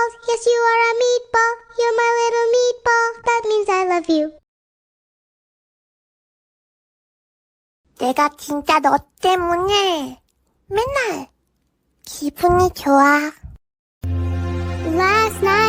meatballs. Yes, you are a meatball. You're my little meatball. That means I love you. 내가 진짜 너 때문에 맨날 기분이 좋아. Last night